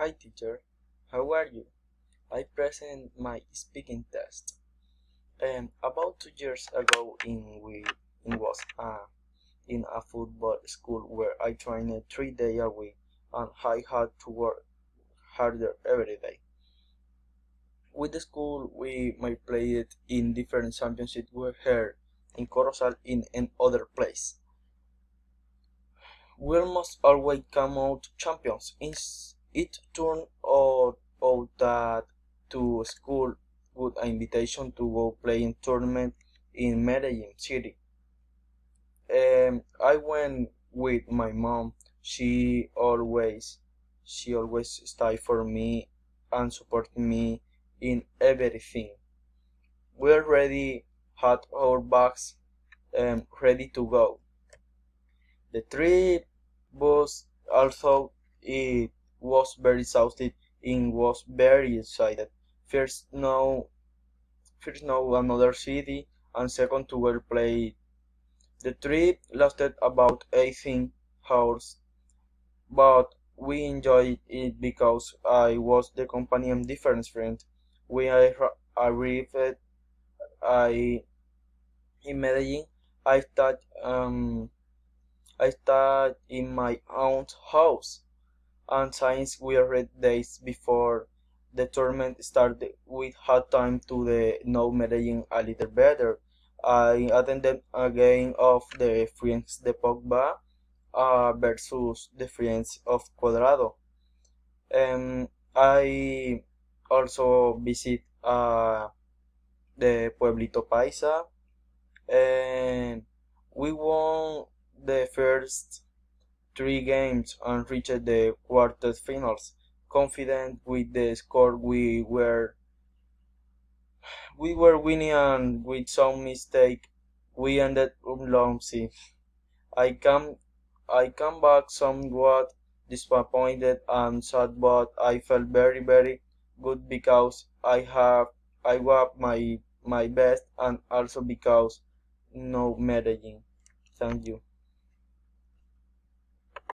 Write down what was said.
Hi teacher, how are you? I present my speaking test. About 2 years ago, in was in a football school where I trained 3 days a week and I had to work harder every day. With the school, we might play it in different championships we held in Corozal in other place. We almost always come out champions. It turned out that to school got an invitation to go play in tournament in Medellin City. I went with my mom. She always stayed for me and supported me in everything. We already had our bags ready to go. The trip was although it was very exhausting and was very excited. First know another city and second to well play. The trip lasted about 18 hours, but we enjoyed it because I was the company of different friends. When I arrived I, in Medellin, I thought I stayed in my aunt's house, and since we read days before the tournament started, we had time to know Medellin a little better. I attended a game of the Friends de Pogba versus the Friends of Cuadrado. I also visit the Pueblito Paisa, and we won the first 3 games and reached the quarterfinals. Confident with the score, we were winning, and with some mistake, we ended up losing. I come I come back somewhat disappointed and sad, but I felt very good because I was my best, and also because no Medellin. Thank you.